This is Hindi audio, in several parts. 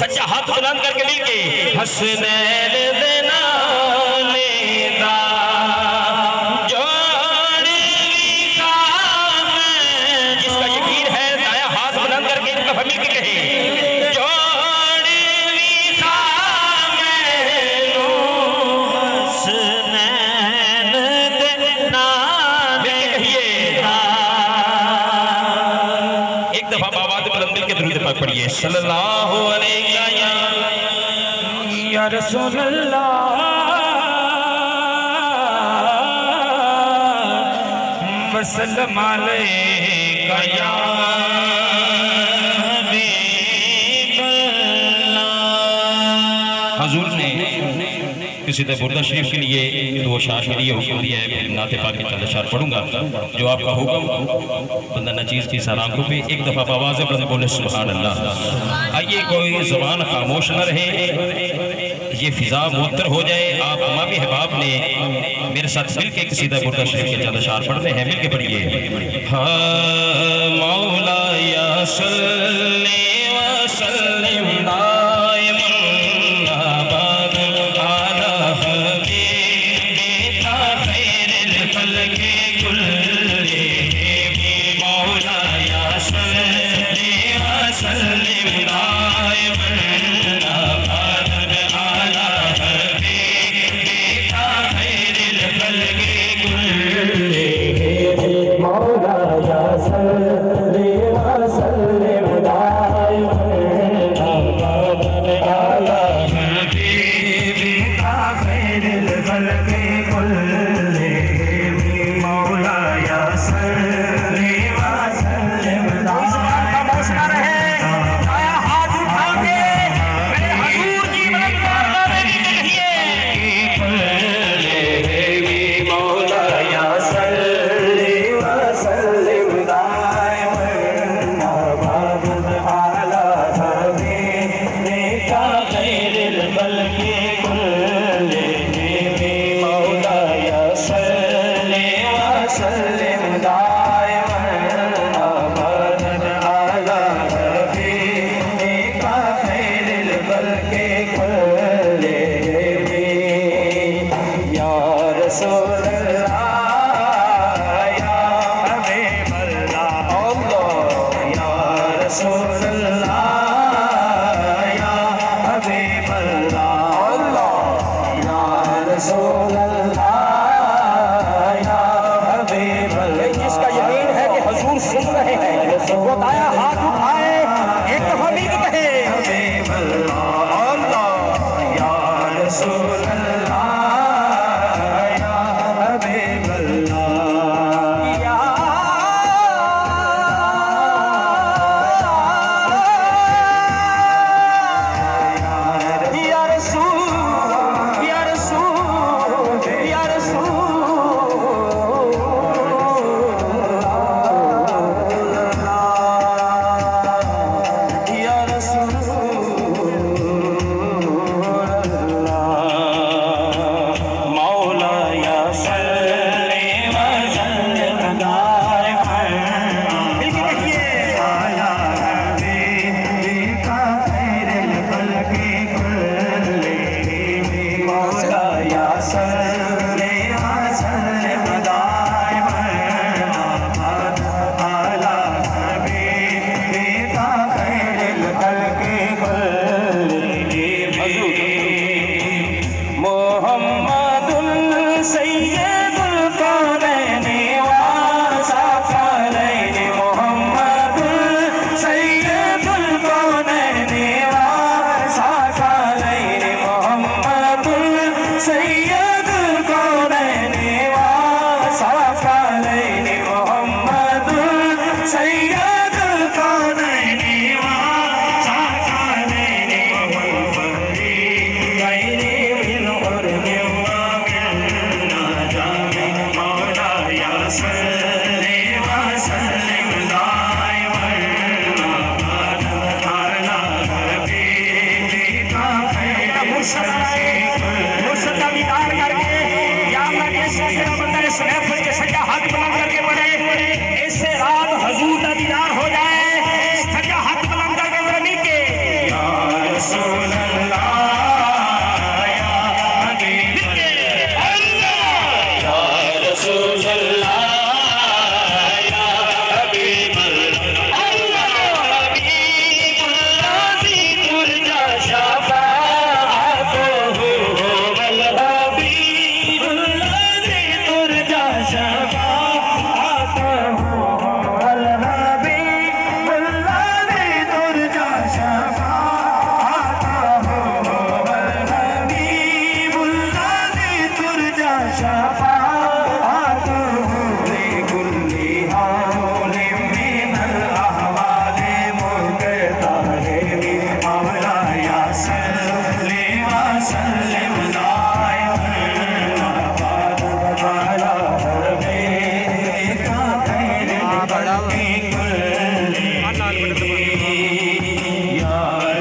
सच्चा हाथ बुलंद करके मिलके हसनैन देना लेदा जिसका यकीन है दाया हाथ बुलंद करके एक दफा मिलके कहे पढ़िए सल्लल्लाहु अलैहि या रसूल अल्लाह वसल्लम अलैका या हजूर ने किसी बुर्दा शरीफ के लिए दो अशार के लिए हुक्म दिया है। नाते पाक के चंद अशार पढ़ूंगा जो आपका हुक्म बंदा नचीज की सलाखों पे एक दफ़ा आवाज़ बुलंद बोले सुभान अल्लाह। आइए कोई ज़बान खामोश न रहे, ये फिजा मुअत्तर हो जाए। आप तमाम अहबाब ने मेरे साथ मिल के किसी बुर्दा शरीफ के चंद अशार पढ़ने हैं, मिल के पढ़िए। हाँ मौला या सल्ली व सल्लिम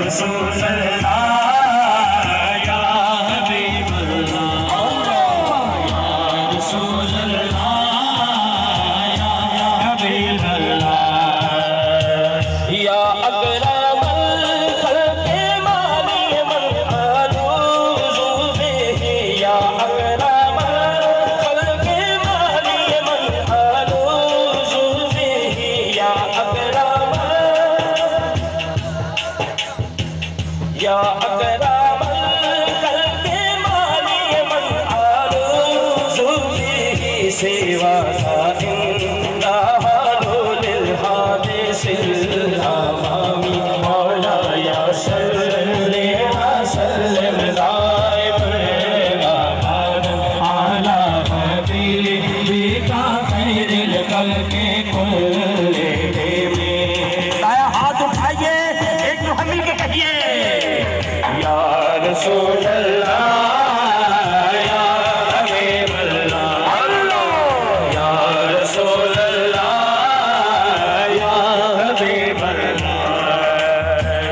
रसूल अल्लाह या हबीब अल्लाह या रसूल अल्लाह या हबीब अल्लाह या अकरम खल्क़ मानी मन आलूज़ बिही या अकरम खल्क़ मानी मन आलूज़ बिही या अकरम या अकरम खल्क़ मानी मन आलूज़ बिही सेवा हाथ उठाइए एक तो हम मिलके कहिए या रसूल अल्लाह या हबीब अल्लाह या रसूल अल्लाह या हबीब अल्लाह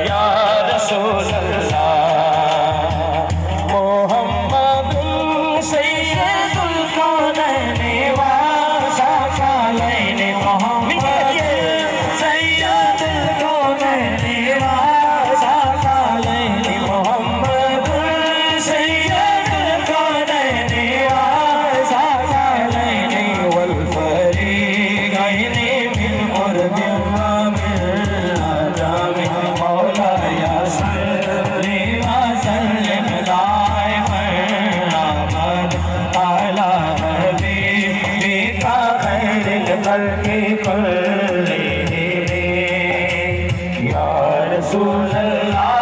या रसूल अल्लाह मोहम्मद सैयदुल कौनैन व सकलैन मोहम्मद या रसूल अल्लाह।